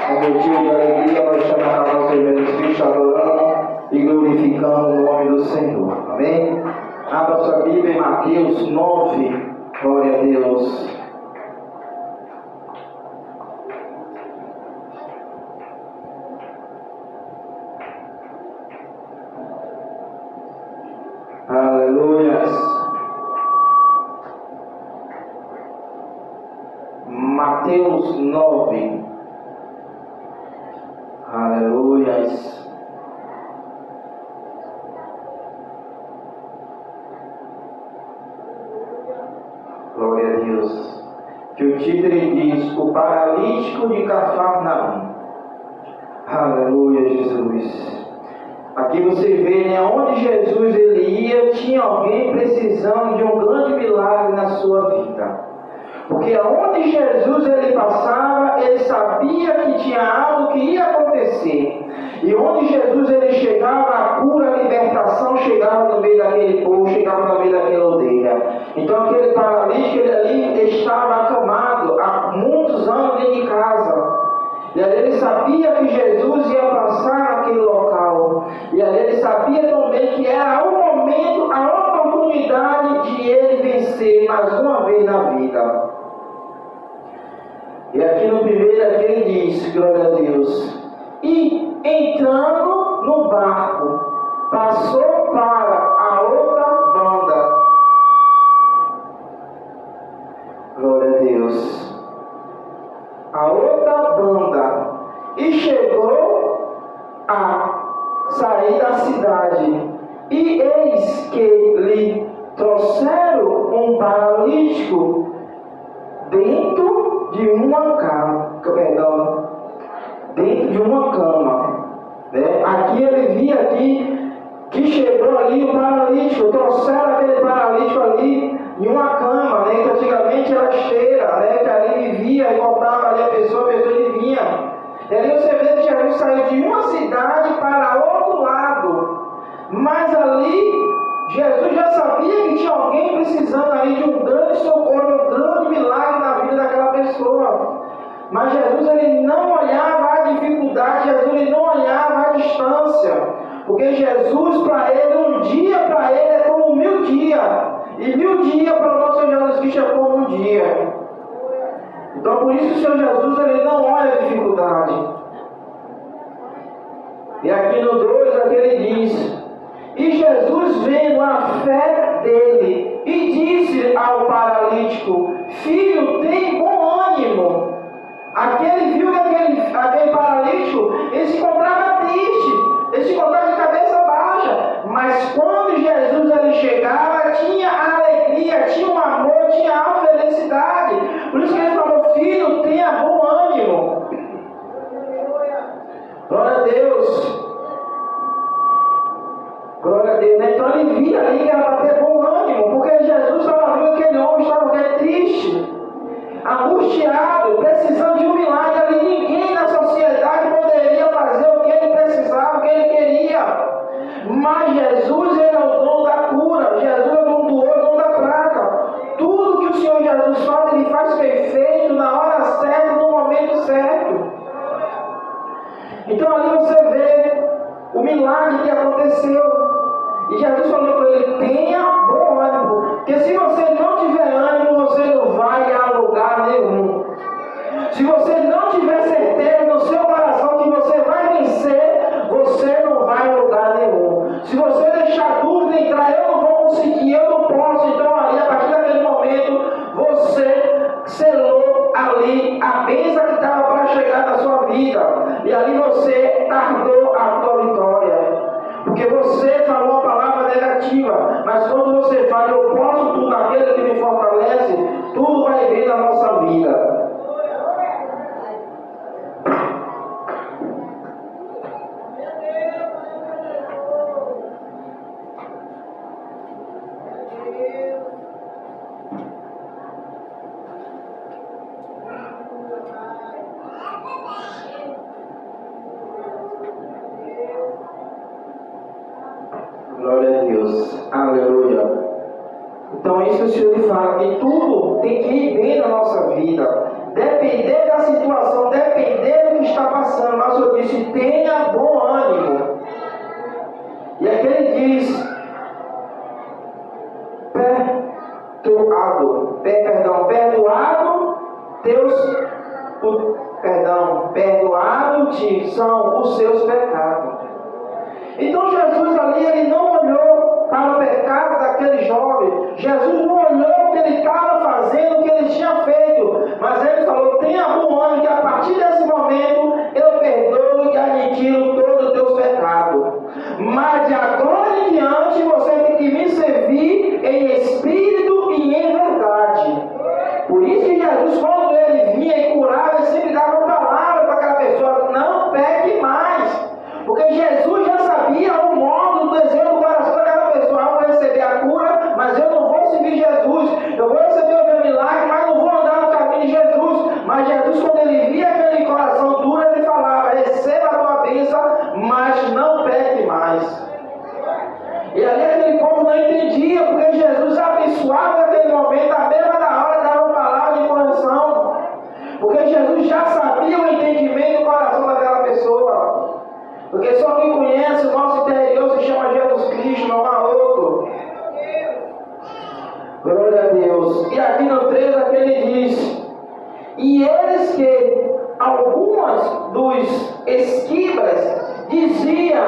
Com motivo de alegria, nós chamamos a nossa Jesus Cristo, adorando e glorificando o nome do Senhor. Amém? Abra sua Bíblia em Mateus 9. Glória a Deus. Aleluias. Mateus 9. Aleluias. Glória a Deus. Que o título diz: o paralítico de Cafarnaum. Aleluia, Jesus. Aqui você vê, né, onde Jesus ele ia, tinha alguém precisando de um grande milagre na sua vida. Porque aonde Jesus ele passava, ele sabia que tinha algo que ia acontecer. E onde Jesus ele chegava, a cura, a libertação chegava no meio daquele povo, chegava no meio daquela aldeia. Então aquele paralítico ele ali estava acamado há muitos anos dentro de casa. E ali ele sabia que Jesus ia passar naquele local. E ali ele sabia também que era o momento, a oportunidade de ele vencer mais uma vez na vida. E aqui no primeiro aqui ele diz, glória a Deus, e entrando no barco, passou para a outra banda. Glória a Deus. A outra banda. E chegou a sair da cidade. E eis que lhe trouxeram um paralítico dentro de uma cama, né? Aqui ele via aqui que chegou ali o paralítico, trouxeram aquele paralítico ali em uma cama, né? Que antigamente era esteira, né? Que ali vivia e voltava ali a pessoa vinha. E ali você vê que Jesus saiu de uma cidade para outro lado, mas ali Jesus já sabia que tinha alguém precisando ali de um grande socorro, de um grande milagre na vida daquela pessoa. Mas Jesus ele não olhava a dificuldade, Jesus ele não olhava a distância. Porque Jesus para ele, um dia para ele é como 1000 dias. E 1000 dias para o nosso Senhor Jesus Cristo é como um dia. Então por isso o Senhor Jesus ele não olha a dificuldade. E aqui no 2 aqui ele diz: e Jesus vendo a fé dele, e disse ao paralítico: filho, tem bom ânimo. Aquele viu que aquele paralítico, ele se encontrava triste, ele se encontrava de cabeça baixa. Mas quando Jesus ele chegava, tinha a alegria, tinha o amor, tinha a felicidade. Por isso que ele falou: filho, tenha bom ânimo. Glória a Deus. Glória a Deus, né? Então ele via ali que era para ter bom ânimo, porque Jesus estava vendo que aquele homem estava triste, angustiado, precisando de um milagre ali. Ninguém na sociedade poderia fazer o que ele precisava, o que ele queria. Mas Jesus ele é o dono da cura, Jesus é o dono do ouro, o dono da prata. Tudo que o Senhor Jesus faz, ele faz perfeito, na hora certa, no momento certo. Então ali você vê o milagre que aconteceu. E Jesus falou para ele: tenha bom ânimo, porque se você não tiver ânimo, você não vai a lugar nenhum. Se você não tiver certeza no seu coração que você vai vencer, você não vai a lugar nenhum. Se você deixar dúvida entrar, eu não vou conseguir, eu não posso, então ali, a partir daquele momento, você selou ali a bênção que estava para chegar na sua vida. E ali você tardou a tua vitória. Porque você falou a palavra negativa, mas quando você fala eu posso tudo naquele que me fortalece, tudo vai bem na nossa vida. Glória a Deus. Aleluia. Então isso o Senhor fala que tudo tem que ir bem na nossa vida. Depender da situação, depender do que está passando. perdoados são os seus pecados. Então Jesus ali, ele não olhou para o pecado daquele jovem. Jesus não olhou o que ele estava fazendo, o que ele tinha feito. Mas ele falou: tenha bom ânimo, que a partir desse momento eu perdoo e aniquilo todos os teus pecados. Mas de agora em diante você tem que me servir em espírito e em verdade. Por isso que Jesus, quando ele vinha e curava, ele sempre dava uma palavra para aquela pessoa: não peque mais. Porque Jesus já sabia o modo, o desejo do coração daquela pessoa. Eu vou receber a cura, mas eu não vou seguir Jesus. Eu vou receber o meu milagre, mas não vou andar no caminho de Jesus. Mas Jesus, quando ele via aquele coração duro, ele falava: receba a tua bênção, mas não peque mais. E ali aquele povo não entendia, porque Jesus abençoava naquele momento, a mesma da hora dava uma palavra de correção. Porque Jesus já sabia o entendimento do coração daquela pessoa. Porque só quem conhece o nosso interior se chama Jesus Cristo, não há outro. Glória a Deus. E aqui no 3 aqui ele diz: e eles que algumas dos escribas diziam: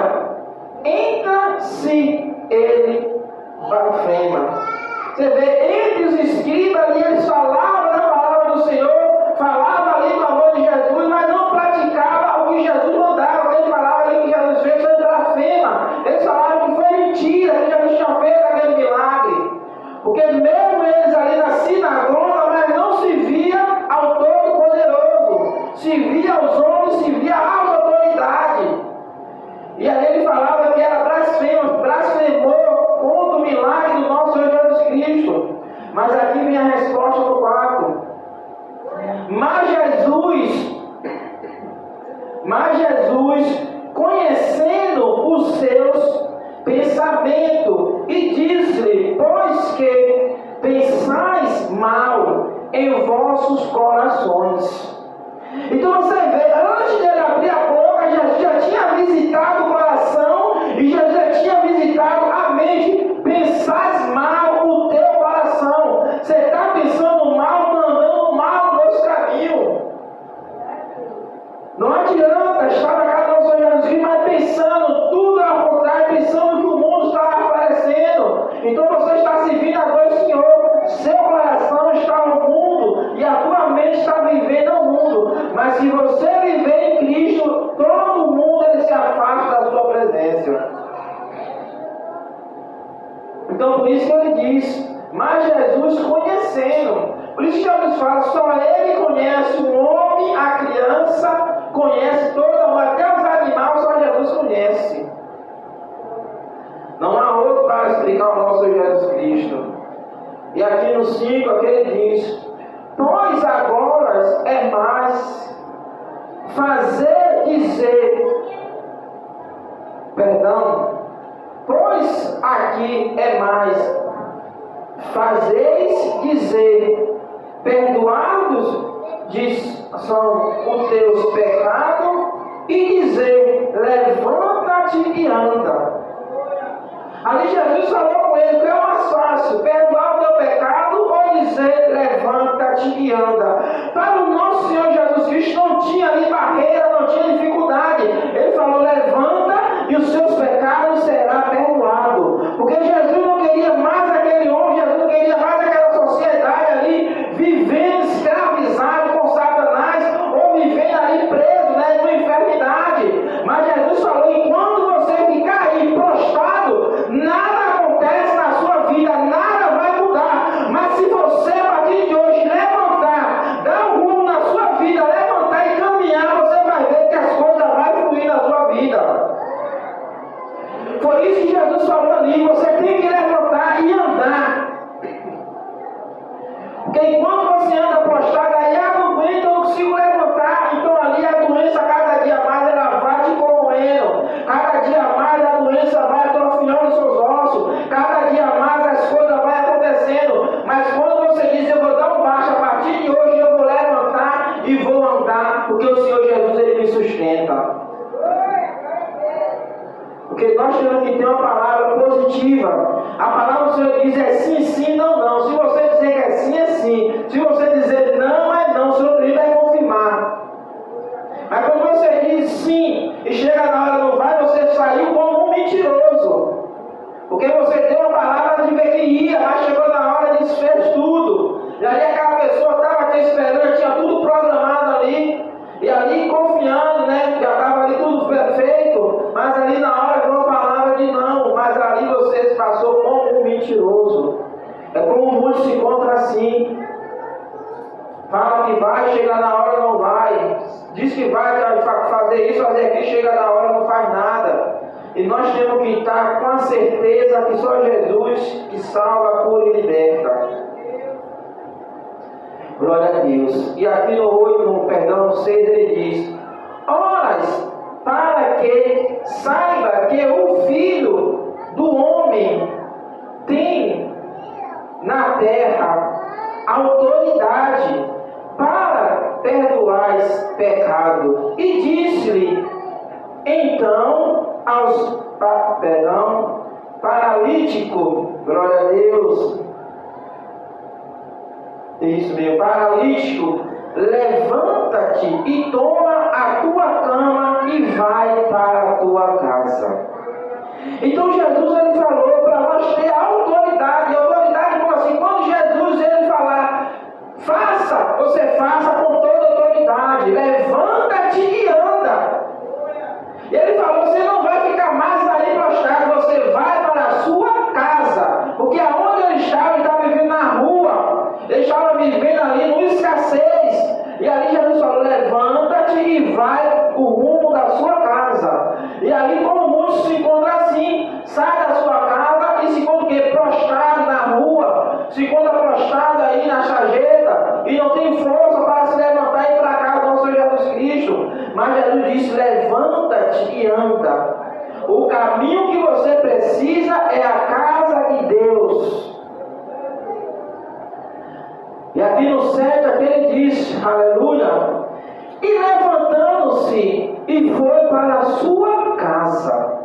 entra se ele blasfema. Você vê, entre os escribas ali, eles falavam da palavra do Senhor, falavam ali do amor de Jesus, mas não praticavam o que Jesus mandava. Ele falava ali que Jesus fez, foi blasfema. Eles falavam que foi mentira, que Jesus tinha feito aquele milagre. Porque mesmo eles ali na sinagoga, mas não se via ao Todo-Poderoso, se via aos homens, se via às autoridades. E aí ele falava que era blasfemou contra o milagre do nosso Senhor Jesus Cristo. Mas aqui vem a resposta do 4. Mas Jesus, conhecendo os seus pensamentos, e disse-lhe: pois que pensais mal em vossos corações. Então você vê, antes dele abrir a boca, Jesus já tinha visitado o coração e Jesus já tinha visitado a mente. Pensais mal o teu coração. Você está pensando mal, está andando mal nos meus caminhos. Não adianta estar na casa do Senhor Jesus Cristo, mas pensando tudo ao contrário, pensando que o mundo está aparecendo. Então você está servindo a Deus, Senhor. Seu coração está no mundo e a tua mente está vivendo no mundo. Mas se você viver em Cristo, todo mundo ele se afasta da sua presença. Então por isso que ele diz: mas Jesus conhecendo. Por isso que Jesus fala: só ele conhece o homem, a criança, conhece todo mundo, até os animais, só Jesus conhece. Não há outro para explicar o nosso Jesus Cristo. E aqui no 5, aqui ele diz: pois agora é mais fazer dizer, pois aqui é mais fazeis dizer, perdoados são os teus pecados, e dizer, levanta-te e anda. Ali Jesus falou com ele: que é mais fácil, perdoar o teu pecado ou dizer, levanta-te e anda. Para o nosso Senhor Jesus Cristo não tinha ali barreira, não tinha dificuldade. Ele falou: levanta e os seus pecados serão perdoados. Porque Jesus não queria mais aquele homem, Jesus não queria mais aquela sociedade ali, vivendo escravizado com Satanás, ou vivendo ali preso, numa enfermidade. Mas Jesus falou: enquanto você ficar aí prostrado, nada acontece na sua vida, nada vai mudar. Mas se você, a partir de hoje, levantar, dar um rumo na sua vida, levantar e caminhar, você vai ver que as coisas vão fluir na sua vida. Foi isso que Jesus falou ali: você tem que levantar e andar. Porque enquanto você anda prostrado, aí não aguenta, eu não consigo levantar. Então ali a doença, cada dia mais, ela vai te corroendo. Cada dia mais a doença vai atrofiando os seus ossos. Cada dia mais as coisas vão acontecendo. Mas quando você diz: eu vou dar um baixo, a partir de hoje eu vou levantar e vou andar, porque o Senhor Jesus, ele me sustenta. Porque nós temos que ter uma palavra positiva. A palavra do Senhor diz: é sim, sim, não, não. Se você dizer que é sim, é sim. Se você dizer não, é não. O Senhor vai confirmar. Mas quando você diz sim e chega na hora não vai, você saiu como um mentiroso. Porque você deu a palavra de ver que ia, mas chegou na hora e desfez tudo. E ali aquela pessoa estava te esperando, tinha tudo programado ali. E ali confiando, né? Já estava ali tudo perfeito. Mas ali na hora veio a palavra de não. Mas ali você se passou como um mentiroso. É como o mundo se encontra assim. Fala que vai, chega na hora não vai. Diz que vai fazer isso, fazer aquilo, chega na hora não faz nada. E nós temos que estar com a certeza que só Jesus que salva, cura e liberta. Glória a Deus. E aqui no 6 ele diz: Oras, para que saiba que o Filho do Homem tem na terra autoridade para perdoar pecado. E disse-lhe então aos paralítico, glória a Deus, isso mesmo, paralítico, levanta-te e toma a tua cama e vai para a tua casa. Então Jesus ele falou para nós ter autoridade como assim? Quando Jesus ele falar, faça, você faça com toda autoridade, levanta-te e anda. E ele falou, você não vai ficar mais ali prostrado, você vai para a sua casa, porque aonde ele estava vivendo na rua, ele estava vivendo ali no escassez, e ali Jesus falou, levanta-te e vai o rumo da sua casa. E ali como o mundo se encontra assim, sai da sua casa e se encontra o quê? Prostrado na rua, se encontra prostrado aí na sarjeta, e não tem força para se levantar e ir para a casa do nosso Senhor Jesus Cristo. Mas Jesus disse, levanta-te e anda. O caminho que você precisa é a casa de Deus. E aqui no 7, aqui ele diz, aleluia, e levantando-se e foi para a sua casa.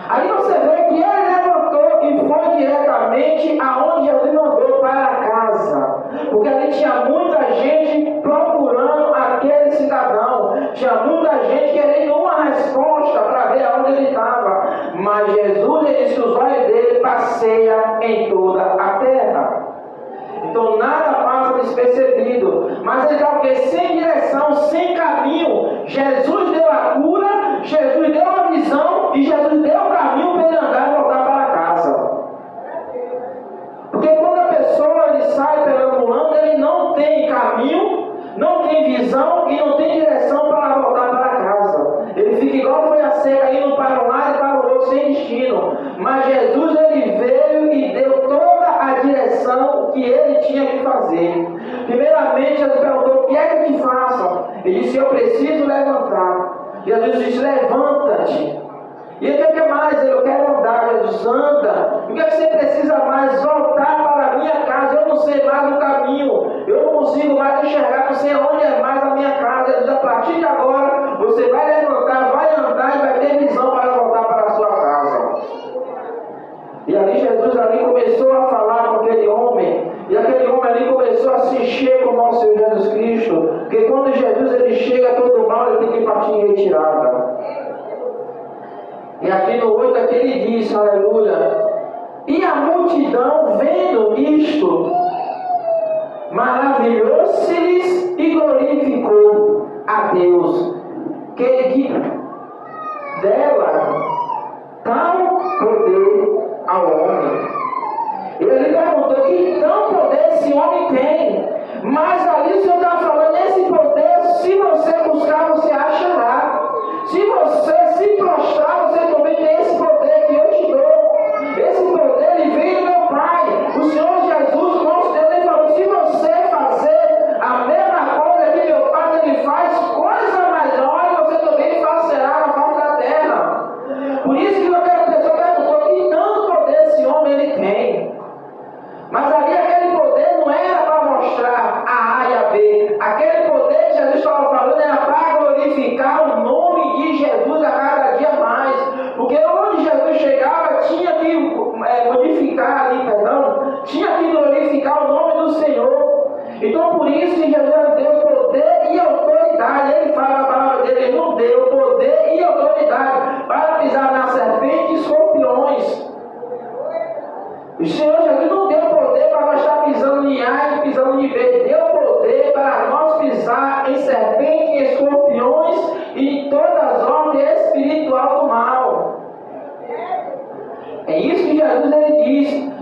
Aí você vê que ele levantou e foi diretamente aonde Jesus mandou, para a casa. Porque ali tinha muita gente procurando aquele cidadão. Tinha muita gente querendo uma resposta para ver aonde ele estava. Mas Jesus ele disse que os olhos dele passeiam em toda a terra. Então nada passa despercebido. Mas ele está o quê? Sem direção, sem caminho. Jesus deu a cura, Jesus deu a visão e Jesus deu o caminho para ele andar e voltar para casa. Porque quando a pessoa ele sai perambulando, ele não tem caminho, não tem visão e não tem direção para voltar para casa. Ele fica igual foi a seca, indo para um lado e para o outro, sem destino. Mas Jesus ele veio e deu toda a direção que ele tinha que fazer. Primeiramente, Jesus perguntou, o que é que eu te faço? Ele disse, eu preciso levantar. Jesus disse, levanta-te. E o que mais? Eu quero andar. Jesus, anda. O que é que você precisa mais? Voltar para a minha casa. Eu não sei mais o caminho. Eu não consigo mais enxergar. Não sei onde é mais a minha casa. Jesus, a partir de agora, você vai levantar, vai andar e vai ter visão para voltar para a sua casa. E ali Jesus ali começou a falar com aquele homem. E aquele homem ali começou a se encher com o nosso Senhor Jesus Cristo. Porque quando Jesus ele chega todo mal, ele tem que partir em retirada. E aqui no 8 aqui ele diz, aleluia, e a multidão vendo isto, maravilhou-se-lhes e glorificou a Deus, que dela tal poder ao homem. Ele perguntou, que tão poder esse homem tem? Mas ali o Senhor está falando, esse poder, se você buscar, você achará. Se você se prostrar, você também tem esse poder que eu te dou. Esse poder, ele vem do meu Pai. O Senhor Jesus, o nosso Deus, ele falou, se você fazer a mesma coisa que meu Pai, ele faz, coisa maior, você também faça.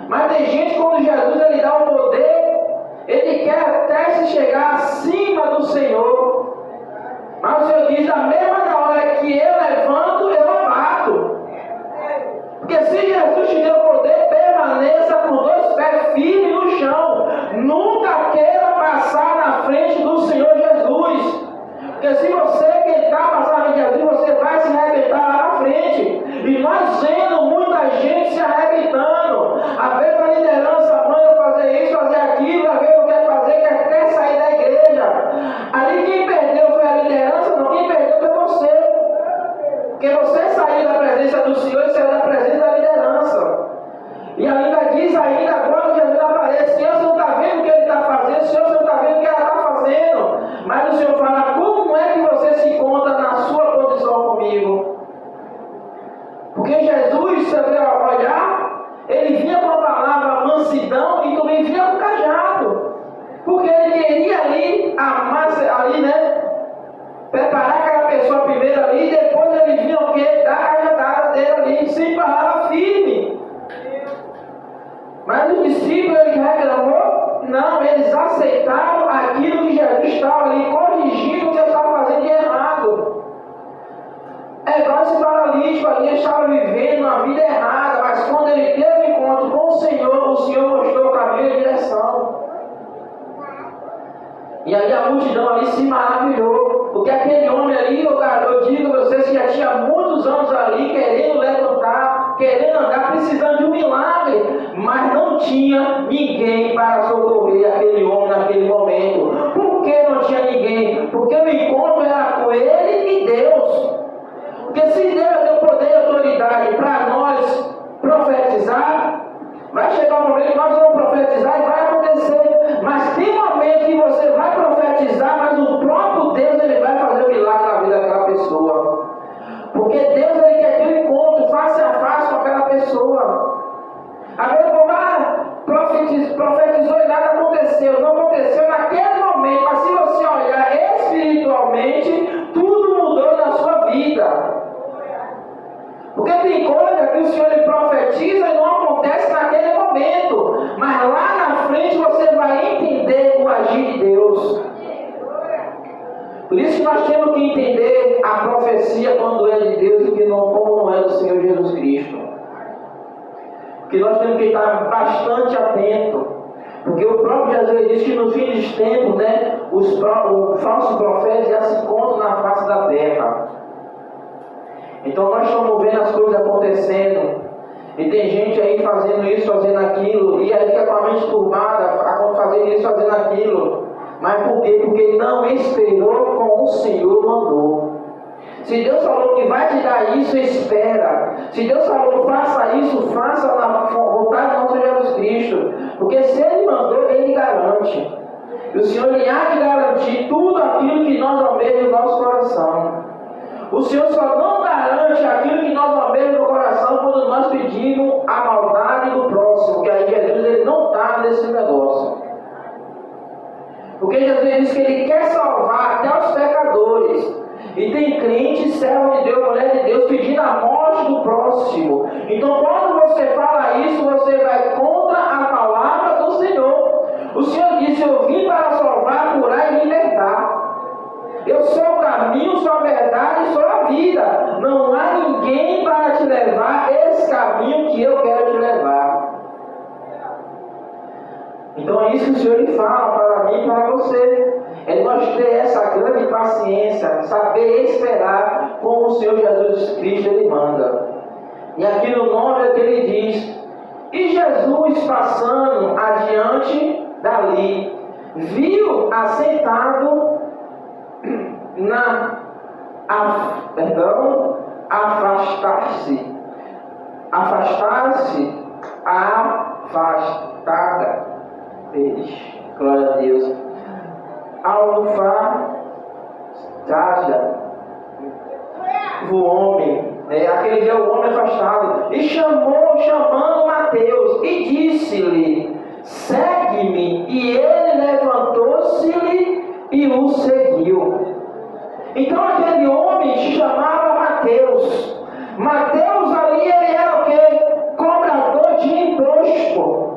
Mas tem gente, quando Jesus ele dá o poder, ele quer até se chegar acima do Senhor. Mas o Senhor diz, da mesma hora que eu levanto, eu abato. Porque se Jesus te deu o poder, permaneça com 2 pés firmes no chão. Nunca queira passar na frente do Senhor Jesus. Porque se você tentar passar na frente de Jesus, você vai se arrebentar lá na frente. E nós vendo muita gente se arrebentando. Às vezes a liderança manda fazer isso, fazer aquilo, às vezes não quer fazer, quer até sair da igreja. Ali quem perdeu foi a liderança, não, quem perdeu foi você. Porque você saiu da presença do Senhor e saiu da presença da liderança. E ainda diz ainda, agora Jesus aparece, Senhor, você não está vendo o que ele está fazendo, Senhor, você não está vendo o que ela está fazendo. Mas o Senhor fala, como é que você se encontra na sua posição comigo? Porque Jesus, você vai olhar, ele vinha com a palavra mansidão e também vinha com o cajado. Porque ele queria ali, preparar aquela pessoa primeiro ali, e depois ele vinha o quê? Dar a cajadada dele ali, sem palavra firme. Mas os discípulos, ele reclamou? Não, eles aceitaram aquilo que Jesus estava ali corrigindo o que eles estavam fazendo de errado. É igual esse paralítico ali, ele estava vivendo uma vida errada, mas quando ele teve um encontro com o Senhor mostrou o caminho e a direção. E aí a multidão ali se maravilhou, porque aquele homem ali, eu digo a vocês que já tinha muitos anos ali, querendo levantar, querendo andar, precisando de um milagre, mas não tinha ninguém para socorrer aquele homem naquele momento. Por que não tinha ninguém? Porque o encontro era com ele e Deus. Porque se Deus deu poder e autoridade para nós profetizar, vai chegar um momento que nós vamos profetizar e vai acontecer. Mas tem um momento que você vai profetizar, mas o próprio Deus ele vai fazer o milagre na vida daquela pessoa. Porque Deus ele quer ter um encontro face a face com aquela pessoa. Agora profetizou e nada aconteceu. Não aconteceu naquele momento, mas se você olhar espiritualmente, tudo mudou na sua vida. Porque tem coisa que o Senhor ele profetiza e não acontece naquele momento. Mas lá na frente você vai entender o agir de Deus. Por isso que nós temos que entender a profecia quando é de Deus e como não é do Senhor Jesus Cristo. Porque nós temos que estar bastante atentos. Porque o próprio Jesus diz que no fim dos tempos, os falsos profetas já se encontram na face da terra. Então nós estamos vendo as coisas acontecendo. E tem gente aí fazendo isso, fazendo aquilo. E aí fica com a mente turbada, fazendo isso, fazendo aquilo. Mas por quê? Porque não esperou como o Senhor mandou. Se Deus falou que vai te dar isso, espera. Se Deus falou faça isso, faça na vontade do nosso Jesus Cristo. Porque se Ele mandou, Ele garante. E o Senhor lhe há de garantir tudo aquilo que nós almejamos no nosso coração. O Senhor só não garante aquilo que nós almejamos no coração quando nós pedimos a maldade do próximo. Que aí Jesus ele não está nesse negócio. Porque Jesus diz que Ele quer salvar até os pecadores. E tem crente, servo de Deus, mulher de Deus, pedindo a morte do próximo. Então quando você fala isso, você vai contra a palavra do Senhor. O Senhor disse, eu vim para salvar, curar e libertar. Eu sou o caminho, sou a verdade e sou a vida. Não há ninguém para te levar esse caminho que eu quero te levar. Então é isso que o Senhor lhe fala para mim e para você. É nós ter essa grande paciência, saber esperar como o Senhor Jesus Cristo ele manda. E aqui no 9 é que ele diz, e Jesus passando adiante dali, viu assentado afastada deles. Glória a Deus. O homem, aquele dia o homem afastado, e chamando Mateus, e disse-lhe, segue-me, e ele levantou-se-lhe e o seguiu. Então aquele homem se chamava Mateus. Mateus ali ele era o quê? Cobrador de imposto.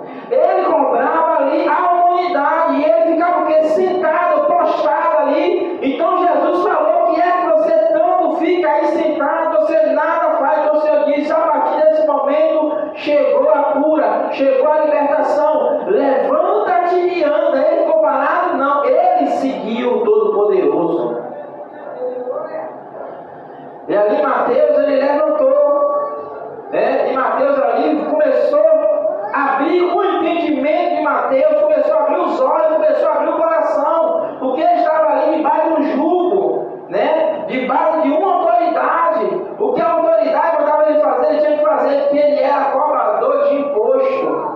E ali Mateus, ele levantou, né? E Mateus ali começou a abrir o entendimento de Mateus, começou a abrir os olhos, começou a abrir o coração, porque ele estava ali debaixo de um jugo, né? Debaixo de uma autoridade. O que a autoridade mandava ele fazer, ele tinha que fazer, porque ele era cobrador de imposto.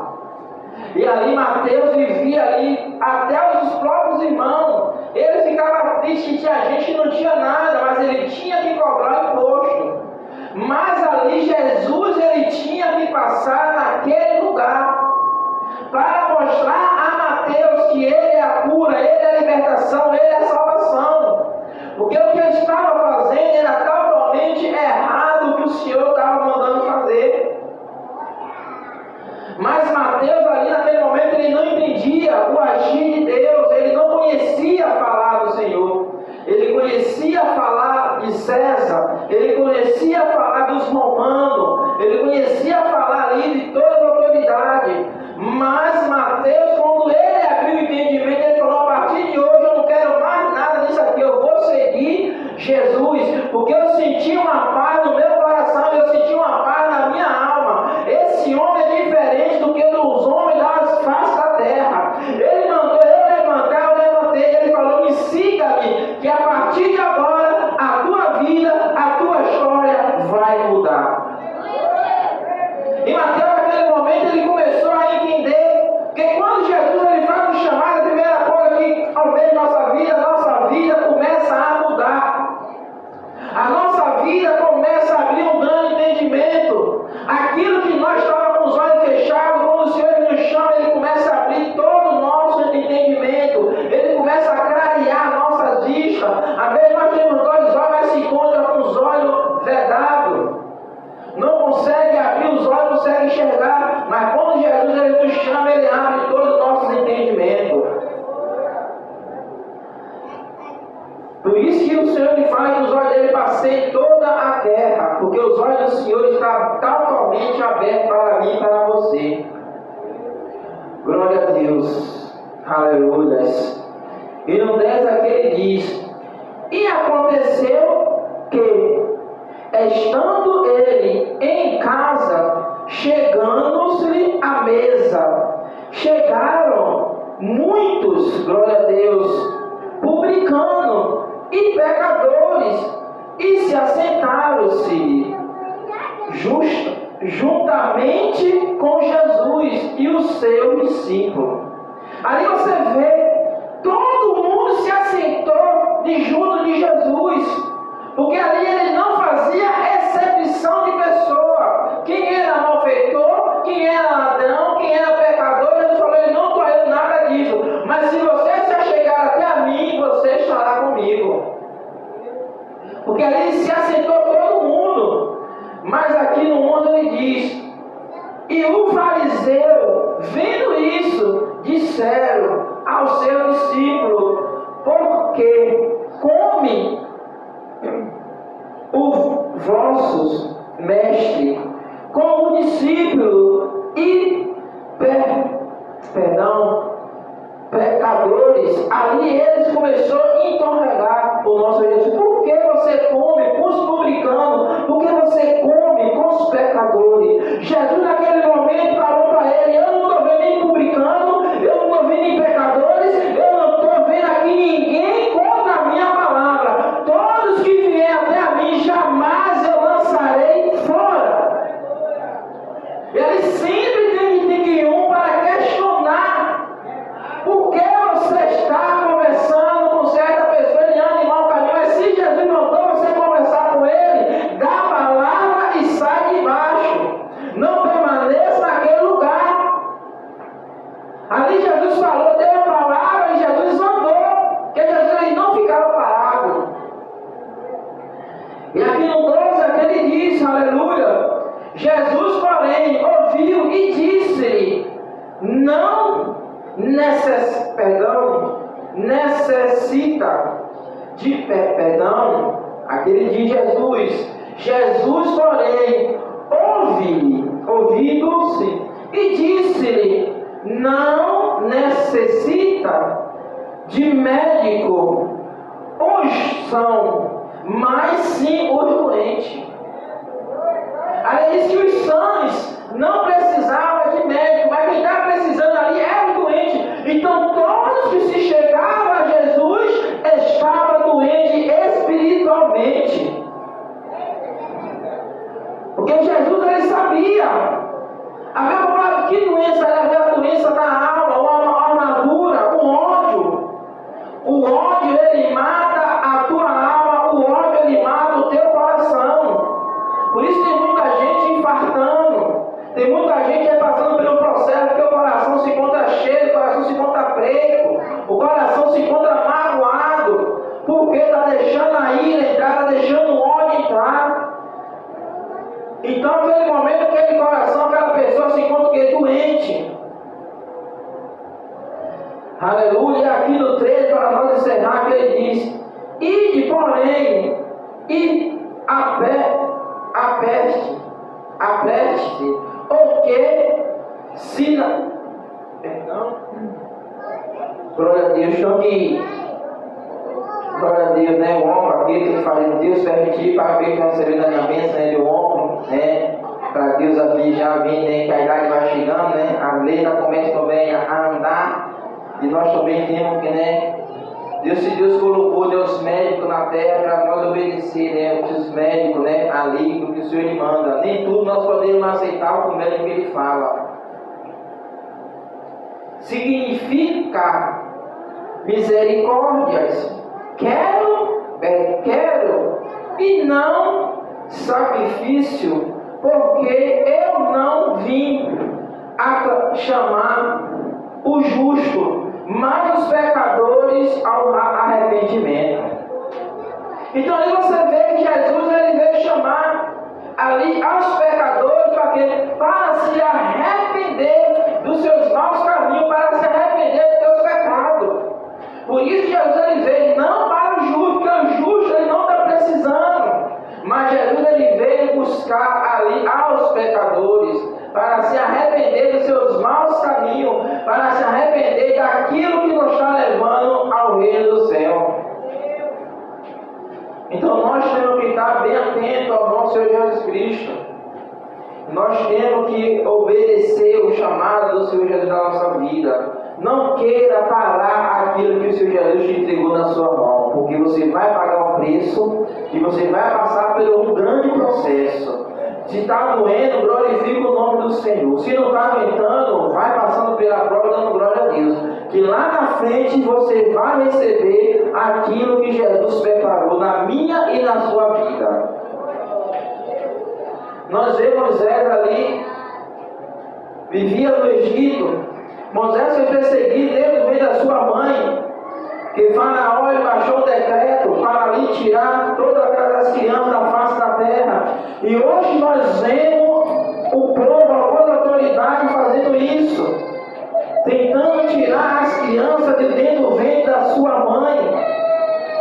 E ali Mateus vivia ali, até os próprios irmãos. Ele ficava triste, tinha gente que não tinha nada, mas ele tinha que cobrar imposto. Mas ali Jesus, ele tinha que passar naquele lugar, para mostrar a Mateus que ele é a cura, ele é a libertação, ele é a salvação. Porque o que ele estava fazendo era totalmente errado o que o Senhor estava mandando fazer. Mas Mateus ali naquele momento ele não entendia o agir de Deus, ele não conhecia falar do Senhor, ele conhecia falar de César, ele conhecia falar dos romanos, ele conhecia falar ali de toda a autoridade. Mas Mateus, quando ele abriu o entendimento, ele falou: a partir de hoje eu não quero mais nada disso aqui, eu vou seguir Jesus, porque eu senti uma paz no meu coração, eu senti uma paz na minha alma. Esse homem é diferente do que dos homens das faces da terra. Ele mandou eu levantar, eu levantei. Ele falou: me siga-me, que a partir de agora a tua vida, a tua história vai mudar. E Mateus naquele momento ele começou a entender que quando Jesus ele faz um chamado, a primeira coisa que ao meio da nossa vida começa a mudar. A nossa vida começa a abrir um grande entendimento. Aquilo que nós estávamos com os olhos fechados, quando o Senhor nos chama, ele começa a abrir todo o nosso entendimento. Ele começa a clarear nossas vistas. Às vezes nós temos dois olhos, mas se encontra com os olhos vedados. Não consegue abrir os olhos, não consegue enxergar. Mas quando Jesus ele nos chama, ele abre todo o nosso entendimento. Por isso que o Senhor lhe fala que os olhos dele passeiam toda a terra, porque os olhos do Senhor estão totalmente abertos para mim e para você. Glória a Deus. Aleluia. E no 10 aqui ele diz: e aconteceu que, estando ele em casa, chegando-se à mesa, chegaram muitos, glória a Deus, publicanos e pecadores, e se assentaram-se juntamente com Jesus e os seus discípulos. Ali você vê, todo mundo se assentou junto de Jesus, porque ali ele não fazia exceção de pessoa. Quem era malfeitor, quem era ladrão, quem era pecador, ele falou: eu não estou indo nada disso, mas se você se achegar até a mim, você estará comigo. Porque ali se assentou todo mundo. Mas aqui no 11 ele diz: e o fariseu, vendo isso, disseram ao seu discípulo: porque come os vossos mestres com o discípulo e pecadores? Ali eles começaram a interrogar o nosso Jesus: por que você come com os publicanos? Por que você come com os pecadores? Jesus naquele momento falou para ele: eu não estou vendo nem publicano, eu não estou vendo nem pecadores, eu não estou vendo aqui ninguém contra a minha palavra. Todos que vierem até a mim, jamais eu lançarei fora. Ele sempre tem que ir um para questionar. Por que você está conversando com certa pessoa, ele anda em mau caminho? Mas se Jesus mandou você conversar com ele, dá a palavra e sai de baixo. Não permaneça naquele lugar. Ali Jesus falou, deu a palavra e Jesus andou. Porque Jesus ele não ficava parado. E aqui no 12 aqui ele diz, aleluia: Jesus, porém, ouviu e disse-lhe: não necessita de perdão. Aquele diz Jesus. Jesus, porém, ouvindo-se e disse-lhe: não necessita de médico, os são, mas sim os doentes. Aí diz que os sãos não precisavam de médico, mas quem estava precisando ali era o doente. Então todos que se chegavam a Jesus estavam doentes espiritualmente. Porque Jesus ele sabia. Havia que doença era? Havia a doença na alma, uma armadura, um ódio. O ódio ele mata a tua alma, o ódio ele mata o teu coração. Por isso tem muita gente infartando, tem muita gente passando pelo processo, porque o coração se encontra cheio, o coração se encontra preto, o coração se encontra magoado, porque está deixando a ira entrar, está deixando o ódio entrar. Então, naquele momento, aquele coração, aquela pessoa se encontra doente. Aleluia. Aqui no 13, para nós encerrar, que ele diz: ide, porém, e apreste, o que se não. Perdão. Glória a Deus, chame. Glória a Deus, né? O ombro aqui, tem que fazer Deus permitir para ver que está recebendo a minha bênção, né? De ombro, né? Para Deus aqui já vir, né? Que a idade vai chegando, né? A letra começa também a andar. E nós também temos que, né? Se Deus colocou Deus médico na terra para nós obedecer, né? Os médicos, né? Ali, o que o Senhor lhe manda. Nem tudo nós podemos aceitar o que o médico ele fala. Significa misericórdias. Quero e não sacrifício, porque eu não vim a chamar o justo, mas os pecadores ao arrependimento. Então ali você vê que Jesus ele veio chamar ali aos pecadores para se arrepender dos seus maus caminhos, para se arrepender dos seus pecados. Por isso Jesus ele veio não para o justo, porque o justo ele não está precisando, mas Jesus ele veio buscar ali aos pecadores, para se arrepender dos seus maus caminhos, para se arrepender daquilo que nos está levando ao reino do céu. Então nós temos que estar bem atentos ao nosso Senhor Jesus Cristo. Nós temos que obedecer o chamado do Senhor Jesus na nossa vida. Não queira parar aquilo que o Senhor Jesus te entregou na sua mão, porque você vai pagar o preço e você vai passar por um grande processo. Se está doendo, glorifica o nome do Senhor. Se não está aguentando, vai passando pela prova, dando glória a Deus. Que lá na frente você vai receber aquilo que Jesus preparou na minha e na sua vida. Nós vemos Moisés ali, vivia no Egito. Moisés foi perseguido desde o ventre da sua mãe, que Faraó baixou o decreto para ali tirar todas aquelas crianças da face da terra. E hoje nós vemos o povo, algumas autoridades fazendo isso, tentando tirar as crianças de dentro do ventre da sua mãe.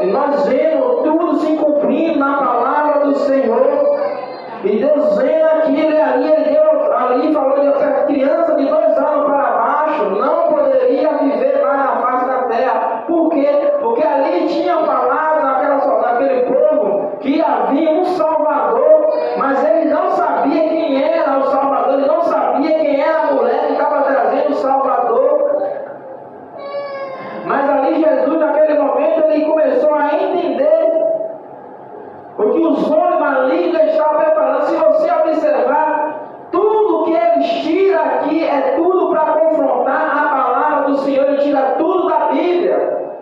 E nós vemos tudo se cumprindo na palavra do Senhor. E Deus vendo aquilo e ali falou que essa criança de 2 anos para baixo não poderia viver mais na face da terra. Por quê? Porque ali tinha falado naquele povo que havia um Salvador, mas ele não sabia quem era o Salvador, ele não sabia quem era a mulher que estava trazendo o Salvador. Mas ali Jesus, naquele momento, ele começou a entender o que os homens malignos estavam preparando. Se você observar, tudo que eles tiram aqui é tudo para confrontar a palavra do Senhor. Ele tira tudo da Bíblia,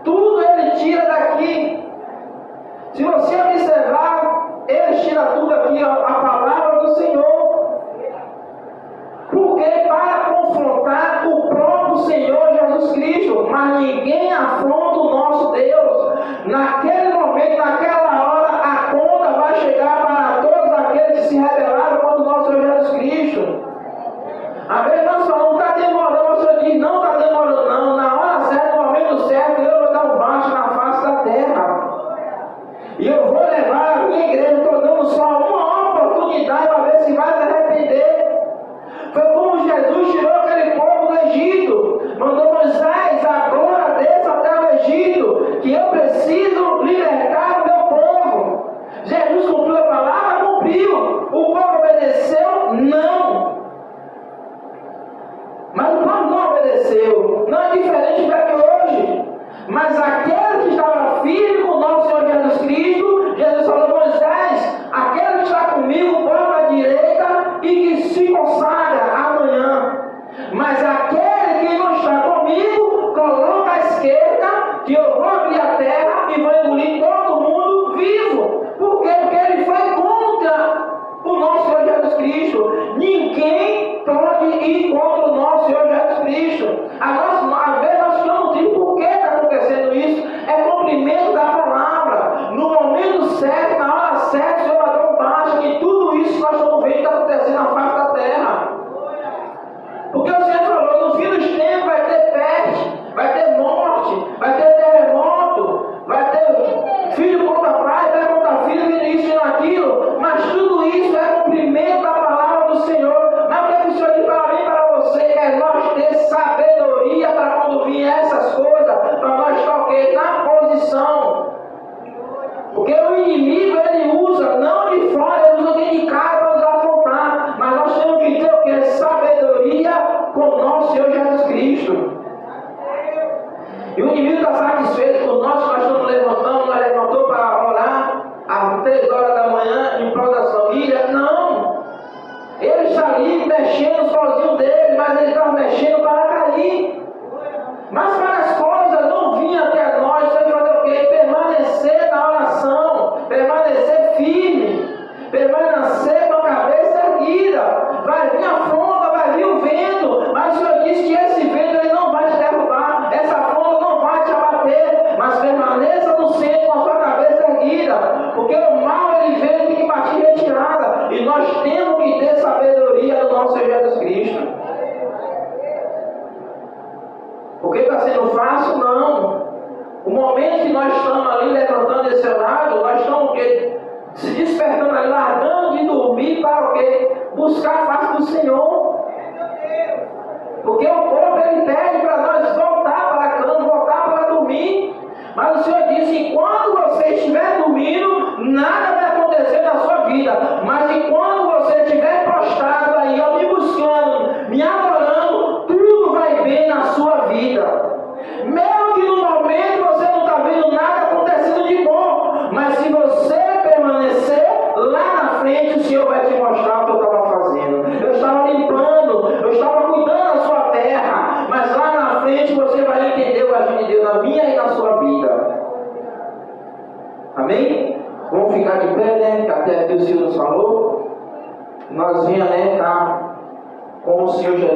tudo ele tira daqui. Se você observar, eles tiram tudo aqui, a palavra do Senhor. Porque para confrontar o próprio Senhor Jesus Cristo, mas ninguém afronta o nosso Deus. Naquele momento, naquela hora, a conta vai chegar para todos aqueles que se rebelaram contra o nosso Senhor Jesus Cristo. Às vezes nós falamos, está demorando, o Senhor diz, não está demorando não, na hora certa, no momento certo, eu vou dar um baixo na face da terra. E eu vou levar a minha igreja, estou dando só uma oportunidade para ver se vai se arrepender. Foi como Jesus tirou aquele povo do Egito, mandou Moisés, agora desça até o Egito, que eu preciso libertar o meu povo. O povo obedeceu? Não. Mas o povo não obedeceu. Não é diferente para que hoje. Mas aquele que estava firme com o nosso Senhor Jesus Cristo, Jesus falou: Moisés, aquele que está comigo, põe à direita e que se consagra amanhã. Mas aquele que não está comigo, coloca à esquerda, que eu vou abrir a terra e vou engolir todo mundo vivo. Por quê? Porque ele foi contra o nosso Senhor Jesus Cristo. Ninguém pode ir contra o nosso Senhor Jesus Cristo. Às vezes nós ficamos tristes. Por que está acontecendo isso? É cumprimento da palavra. No momento certo, na hora certa, o Senhor vai dar um baixo. E tudo isso que nós estamos vendo está acontecendo na face da terra. Porque o Senhor falou: no fim dos tempos vai ter peste, vai ter morte, vai ter terremoto, vai ter filho contra pai, vai contra filho, vindo isso e naquilo. Mas tudo isso é cumprimento da palavra do Senhor. Mas o que o Senhor diz para mim e para você é nós ter sabedoria para quando vir essas coisas, para nós estar o quê? Na posição. Porque o inimigo ele usa não de fora, ele usa de casa para nos afrontar. Mas nós temos que ter o quê? Sabedoria com o nosso Senhor Jesus Cristo. E o inimigo está satisfeito com nós estamos levantando, nós levantou para orar às 3 horas da manhã em prol das famílias. Não! Ele está ali mexendo sozinho dele, mas ele está mexendo para cair. Mas para as coisas não vinham até nós, nós temos que fazer o quê? Permanecer na oração, permanecer firme, permanecer com a cabeça erguida. Vai vir a afronta, vai vir o vento, mas o Senhor disse que esse vento ele não vai te derrubar, essa afronta não vai te abater, mas permaneça no centro com a sua cabeça erguida, porque o mal ele veio tem que partir em retirada, e nós temos que ter sabedoria do nosso Senhor Jesus Cristo. Porque está sendo fácil? Não. O momento que nós estamos ali levantando esse horário, nós estamos o quê? Se despertando ali, largando de dormir para o quê? Buscar a face do Senhor. Porque o corpo ele pede para nós voltar para a cama, voltar para dormir. Mas o Senhor disse que quando você estiver dormindo, nada vai acontecer na sua vida. Mas que quando você estiver prostrado aí, ó, me buscando, me adorando, tudo vai bem na sua vida. Mesmo que no momento você não está vendo nada acontecendo de bom, mas se você permanecer, lá na frente o Senhor vai te mostrar o que eu estava fazendo. Eu estava limpando, eu estava cuidando da sua terra, mas lá na frente você vai entender o agir de Deus na minha e na sua vida. Amém? Vamos ficar de pé, né? Que até Deus nos falou. Nós vinha, né? Tá com o Senhor Jesus.